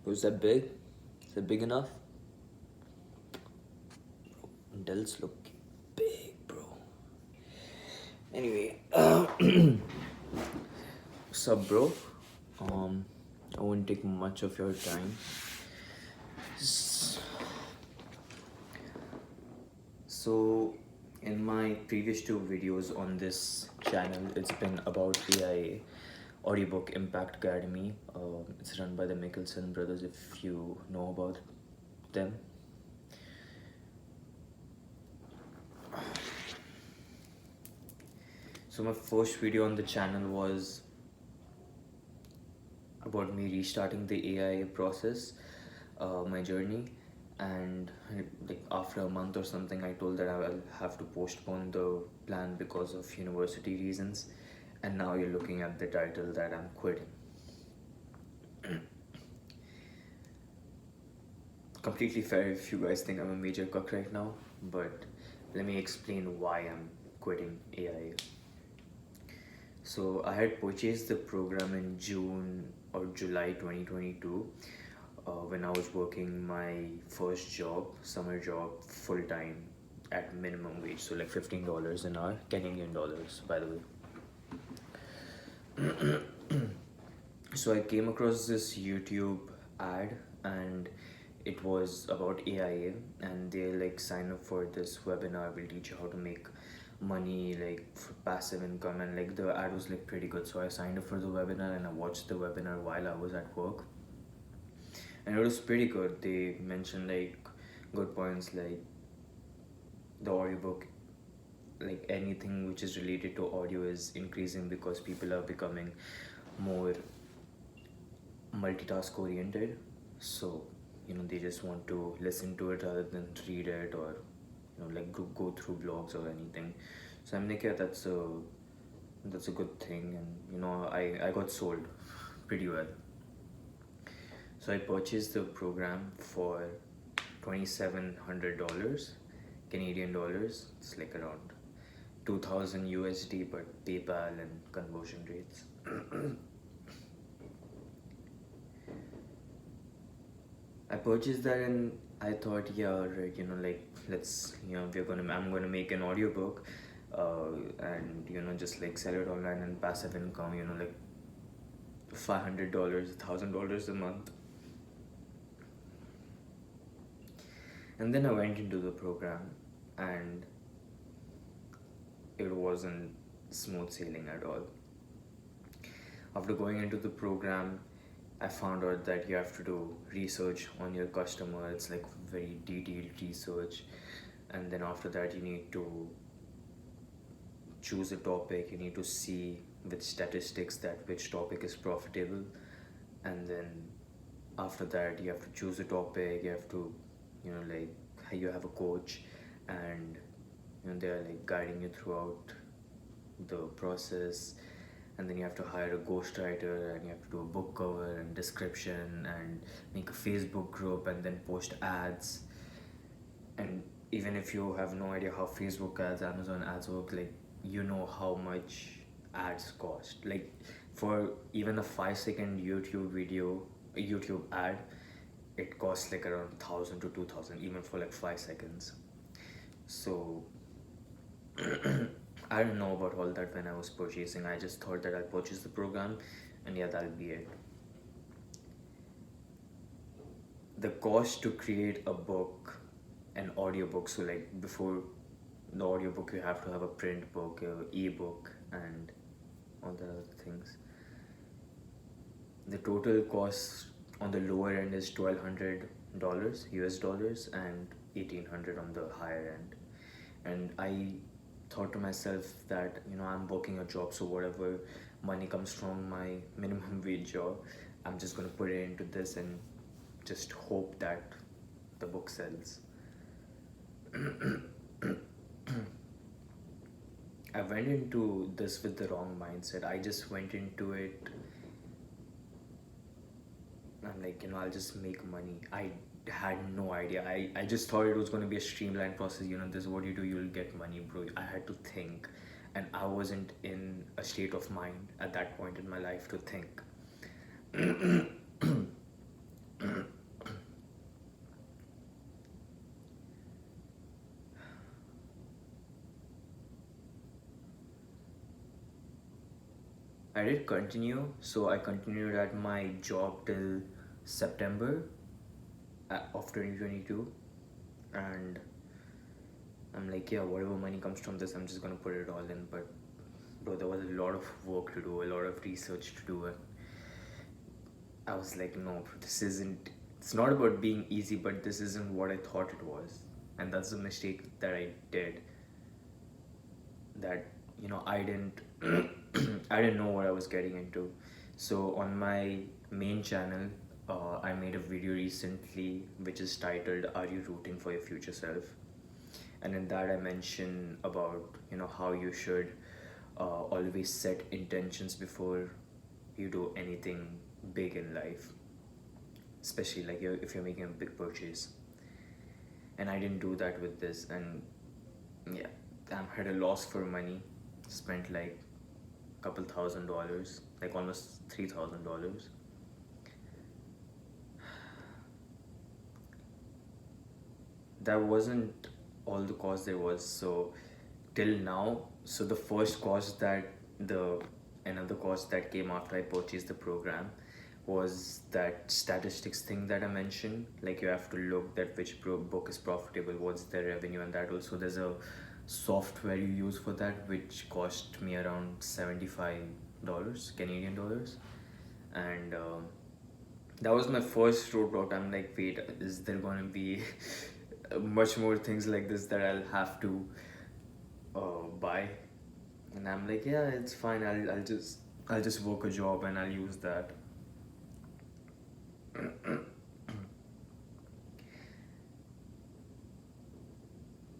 Was that big? Is that big enough? Dells look big, bro. Anyway, what's up, bro? I won't take much of your time. So, in my previous two videos on this channel, it's been about AIA, Audiobook Impact Academy. It's run by the Mickelson brothers, if you know about them. So my first video on the channel was about me restarting the AIA process, my journey, and like after a month or something I told that I will have to postpone the plan because of university reasons, and now you're looking at the title that I'm quitting. Completely fair if you guys think I'm a major cuck right now, but let me explain why I'm quitting AIA. So I had purchased the program in June or July 2022 when I was working my first job, summer job, full time at minimum wage, so like $15 an hour, Canadian dollars, by the way. So I came across this YouTube ad, and it was about AIA, and they like sign up for this webinar, will teach you how to make money like for passive income, and like the ad was like pretty good. So I signed up for the webinar and I watched the webinar while I was at work, and it was pretty good. They mentioned like good points like the audiobook, like anything which is related to audio is increasing because people are becoming more multitask oriented. So they just want to listen to it rather than read it, or like go through blogs or anything. So I'm like, yeah, that's a good thing, and I got sold pretty well. So I purchased the program for $2,700 Canadian dollars. It's like around 2000 USD, but PayPal and conversion rates. I purchased that and I thought, yeah, right, like I'm gonna make an audiobook, and just like sell it online and passive income, like $500, $1,000 a month. And then I went into the program, and it wasn't smooth sailing at all. After going into the program, I found out that you have to do research on your customer. It's like very detailed research, and then after that you need to choose a topic. You need to see with statistics that which topic is profitable, and then after that you have to choose a topic. You have to like you have a coach, and they're like guiding you throughout the process. And then you have to hire a ghostwriter, and you have to do a book cover and description and make a Facebook group and then post ads. And even if you have no idea how Facebook ads, Amazon ads work, like how much ads cost. Like for even a 5-second YouTube video, a YouTube ad, it costs like around 1,000 to 2,000 even for like 5 seconds. So I didn't know about all that when I was purchasing. I just thought that I'll purchase the program and yeah, that'll be it. The cost to create a book, an audiobook, so like before the audiobook you have to have a print book, ebook, and all the other things. The total cost on the lower end is $1,200 US dollars and $1,800 on the higher end. And I thought to myself that I'm working a job, so whatever money comes from my minimum wage job, I'm just going to put it into this and just hope that the book sells. I went into this with the wrong mindset. I just went into it, I'm like, I'll just make money. I had no idea. I just thought it was going to be a streamlined process. This is what you do, you'll get money, bro. I had to think, and I wasn't in a state of mind at that point in my life to think. I did continue, so I continued at my job till September of 2022, and I'm like, yeah, whatever money comes from this, I'm just gonna put it all in. But bro, there was a lot of work to do, a lot of research to do, and I was like, no, this isn't. It's not about being easy, but this isn't what I thought it was, and that's the mistake that I did. That I didn't, I didn't know what I was getting into. So on my main channel, I made a video recently which is titled "Are you rooting for your future self?" And in that I mention about how you should always set intentions before you do anything big in life, especially like if you're making a big purchase. And I didn't do that with this, and yeah, I'm at a loss for money. Spent like couple $1,000, like almost $3,000. That wasn't all the cost there was. So till now, so the first cost that the another cost that came after I purchased the program was that statistics thing that I mentioned. Like you have to look that which book is profitable, what's their revenue, and that also there's a software you use for that, which cost me around $75 Canadian dollars. And that was my first roadblock. I'm like, wait, is there gonna be much more things like this that I'll have to buy? And I'm like, yeah, it's fine. I'll just work a job and I'll use that.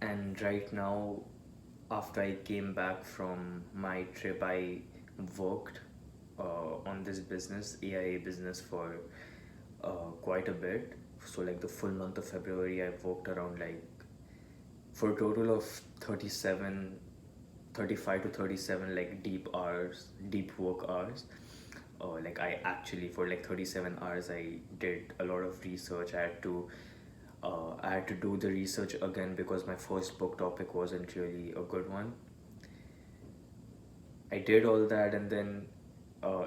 And right now, after I came back from my trip, I worked on this business, AIA business, for quite a bit. So like the full month of February, I worked around like for a total of 37, 35 to 37 like deep work hours. Like I actually for like 37 hours I did a lot of research. I had to do the research again because my first book topic wasn't really a good one. I did all that, and then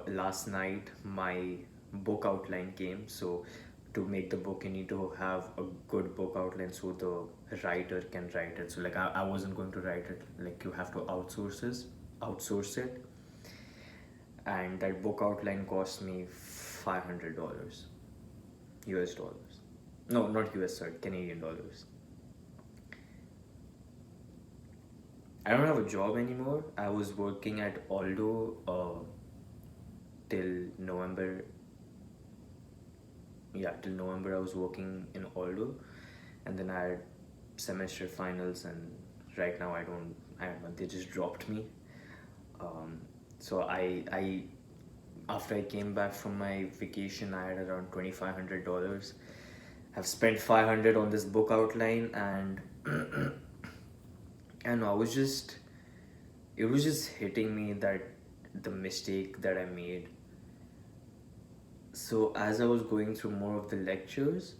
last night my book outline came. So to make the book, you need to have a good book outline so the writer can write it. So like I wasn't going to write it. Like you have to outsource it, and that book outline cost me $500 US dollars. No, not US, sorry, Canadian dollars. I don't have a job anymore. I was working at Aldo till November. Yeah, till November I was working in Aldo, and then I had semester finals, and right now I don't know, they just dropped me. So I after I came back from my vacation, I had around $2,500. I've spent 500 on this book outline, and and it was just hitting me that the mistake that I made. So as I was going through more of the lectures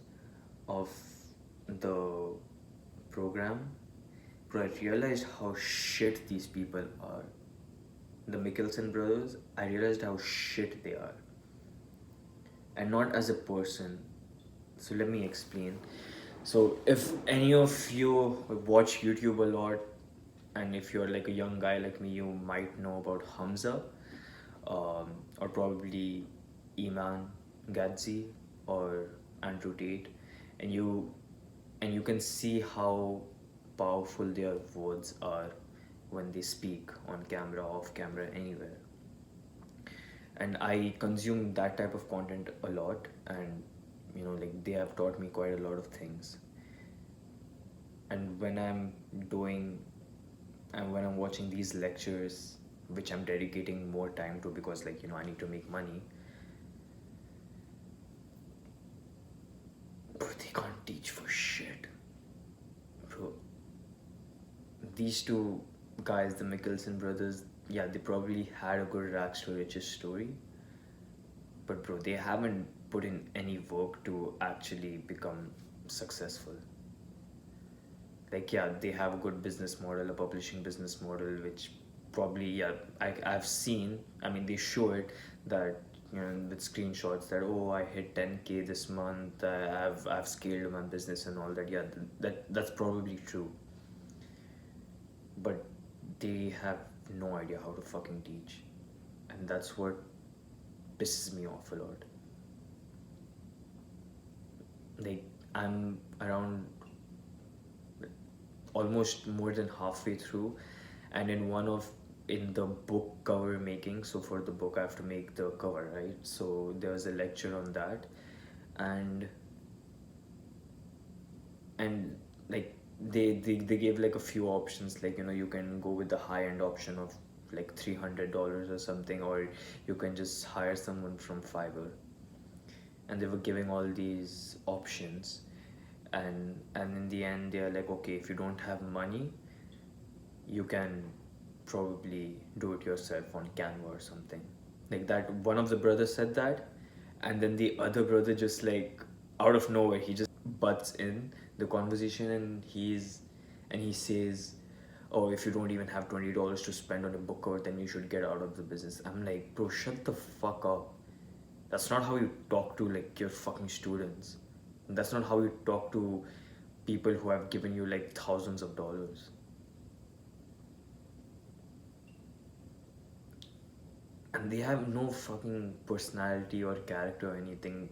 of the program, bro, I realized how shit these people are. The Mickelson brothers, I realized how shit they are. And not as a person. So let me explain. So if any of you watch YouTube a lot, and if you're like a young guy like me, you might know about Hamza, or probably Iman Gadzi or Andrew Tate, and you can see how powerful their words are when they speak on camera, off camera, anywhere. And I consume that type of content a lot, and like they have taught me quite a lot of things. And when I'm watching these lectures, which I'm dedicating more time to because like I need to make money, bro, they can't teach for shit, bro. These two guys, the Mickelson brothers, yeah, they probably had a good rags to riches story, but bro, they haven't put in any work to actually become successful. Like, yeah, they have a good business model, a publishing business model, which probably, yeah, I've seen, I mean, they show it that, with screenshots that, oh, I hit 10K this month, I've scaled my business and all that. Yeah, that's probably true. But they have no idea how to fucking teach. And that's what pisses me off a lot. Like, I'm around almost more than halfway through, and in the book cover making, so for the book I have to make the cover, right? So there was a lecture on that, and like they gave like a few options, like, you can go with the high end option of like $300 or something, or you can just hire someone from Fiverr. And they were giving all these options, and in the end they're like, okay, if you don't have money, you can probably do it yourself on Canva or something like that. One of the brothers said that, and then the other brother just, like, out of nowhere, he just butts in the conversation, and he says, oh, if you don't even have $20 to spend on a book cover, then you should get out of the business. I'm like, bro, shut the fuck up. That's not how you talk to, like, your fucking students. That's not how you talk to people who have given you like thousands of dollars. And they have no fucking personality or character or anything.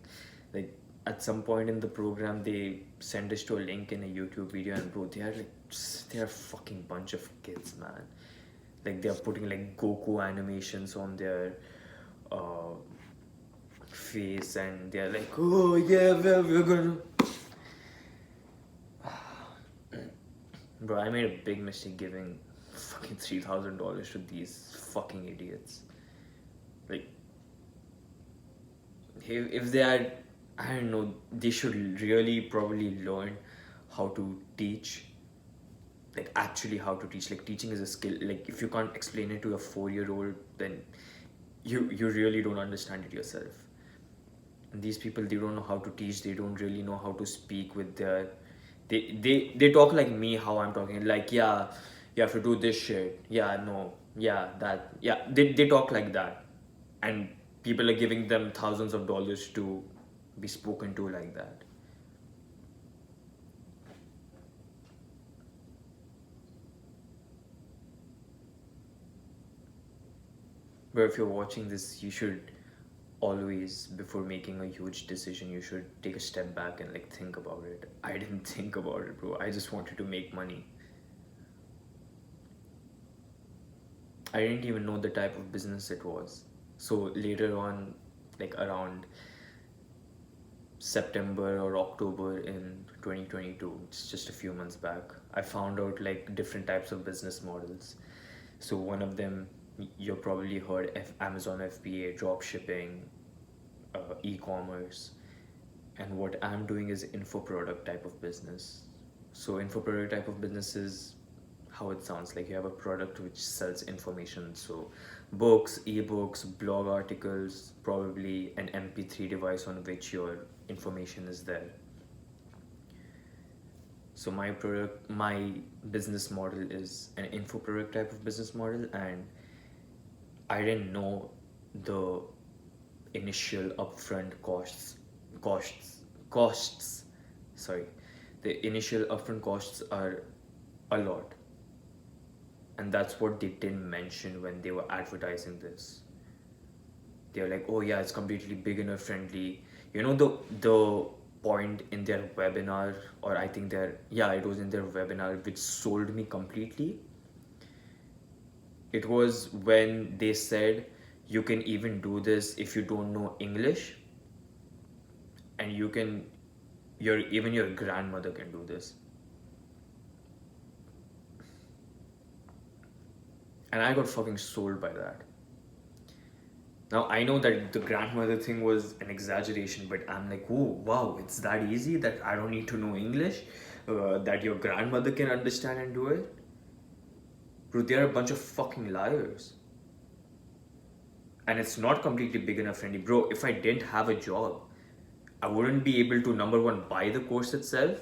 Like, at some point in the program, they send us to a link in a YouTube video, and bro, they are a fucking bunch of kids, man. Like, they are putting like Goku animations on their face, and they're like, oh yeah, we're gonna. Bro, I made a big mistake giving fucking $3,000 to these fucking idiots. Like, if they are, I don't know, they should really probably learn how to teach. Like, actually how to teach. Like, teaching is a skill. Like, if you can't explain it to a 4-year-old, then you really don't understand it yourself. And these people, they don't know how to teach. They don't really know how to speak with their... They talk like me, how I'm talking. Like, yeah, you have to do this shit. Yeah, no. Yeah, that. Yeah, they talk like that. And people are giving them thousands of dollars to be spoken to like that. But if you're watching this, you should always, before making a huge decision, you should take a step back and like think about it. I didn't think about it, bro. I just wanted to make money. I didn't even know the type of business it was. So later on, like around September or October in 2022, it's just a few months back, I found out like different types of business models. So one of them, you've probably heard, Amazon FBA, drop shipping, e-commerce. And what I'm doing is infoproduct type of business. So infoproduct type of business is how it sounds. Like, you have a product which sells information. So books, ebooks, blog articles, probably an MP3 device on which your information is there. So my business model is an infoproduct type of business model, and I didn't know the initial upfront costs. Sorry, the initial upfront costs are a lot, and that's what they didn't mention when they were advertising this. They were like, oh yeah, it's completely beginner friendly. You know, the point in their webinar, or I think it was in their webinar, which sold me completely. It was when they said, you can even do this if you don't know English, and even your grandmother can do this. And I got fucking sold by that. Now, I know that the grandmother thing was an exaggeration, but I'm like, oh, wow, it's that easy that I don't need to know English, that your grandmother can understand and do it? Bro, they're a bunch of fucking liars. And it's not completely beginner friendly. Bro, if I didn't have a job, I wouldn't be able to, number one, buy the course itself.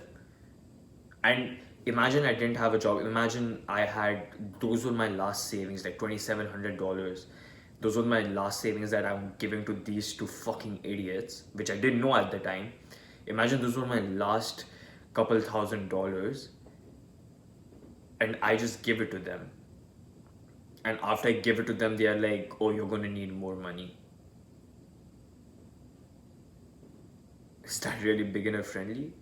And Imagine I didn't have a job. Imagine I had, those were my last savings, like $2,700. Those were my last savings that I'm giving to these two fucking idiots, which I didn't know at the time. Imagine those were my last couple $1,000s, and I just give it to them. And after I give it to them, they are like, oh, you're gonna need more money. Is that really beginner friendly?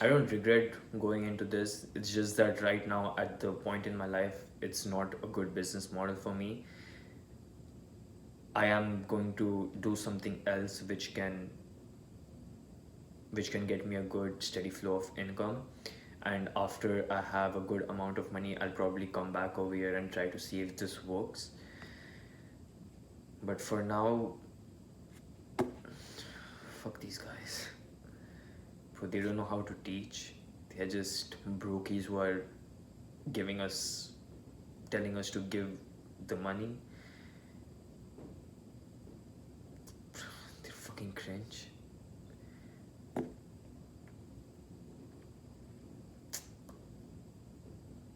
I don't regret going into this. It's just that right now, at the point in my life, it's not a good business model for me. I am going to do something else which can get me a good steady flow of income. And after I have a good amount of money, I'll probably come back over here and try to see if this works. But for now, fuck these guys. Bro, they don't know how to teach. They're just brokies who are telling us to give the money. They're fucking cringe.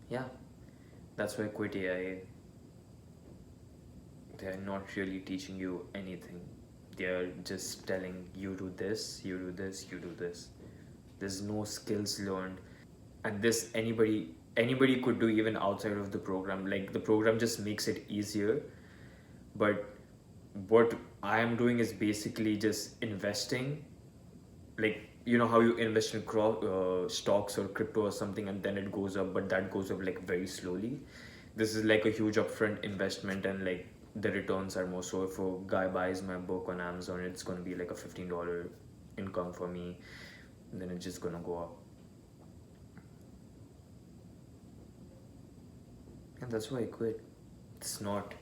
Yeah, that's why I quit AIA. They're not really teaching you anything. They're just telling you do this, you do this, you do this. There's no skills learned. And this anybody could do even outside of the program. Like, the program just makes it easier. But what I am doing is basically just investing. Like, you know how you invest in stocks or crypto or something, and then it goes up, but that goes up like very slowly. This is like a huge upfront investment, and like the returns are more. So if a guy buys my book on Amazon, it's gonna be like a $15 income for me, and then it's just gonna go up. And that's why I quit. It's not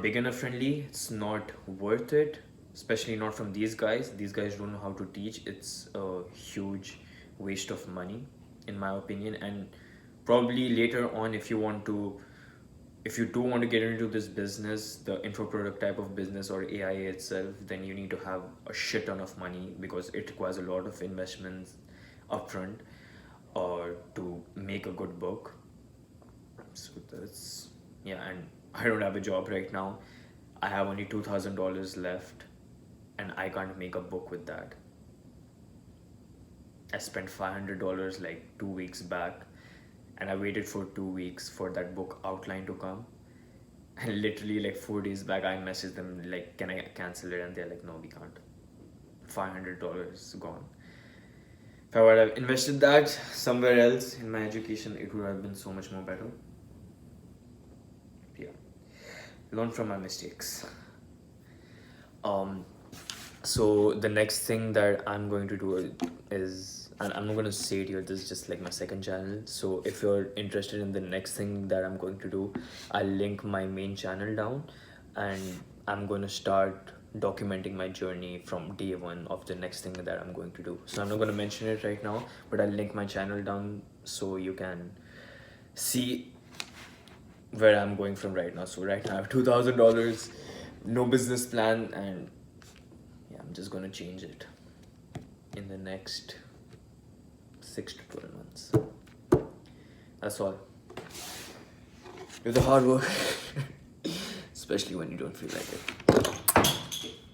beginner friendly. It's not worth it, especially not from these guys. These guys don't know how to teach. It's a huge waste of money, in my opinion. And probably later on, if you do want to get into this business, the infoproduct type of business or AIA itself, then you need to have a shit ton of money, because it requires a lot of investments upfront or to make a good book. So that's, yeah. And I don't have a job right now. I have only $2,000 left, and I can't make a book with that. I spent $500 like 2 weeks back, and I waited for 2 weeks for that book outline to come. And literally like 4 days back, I messaged them like, can I cancel it? And they're like, no, we can't. $500 gone. If I would have invested that somewhere else in my education, it would have been so much more better. Yeah. Learn from my mistakes. So the next thing that I'm going to do is, and I'm not going to say it here, this is just like my second channel. So if you're interested in the next thing that I'm going to do, I'll link my main channel down, and I'm going to start documenting my journey from day one of the next thing that I'm going to do. So I'm not going to mention it right now, but I'll link my channel down so you can see where I'm going from right now. So right now I have $2,000, no business plan, and yeah, I'm just gonna change it in the next 6 to 12 months. That's all. Do the hard work, especially when you don't feel like it.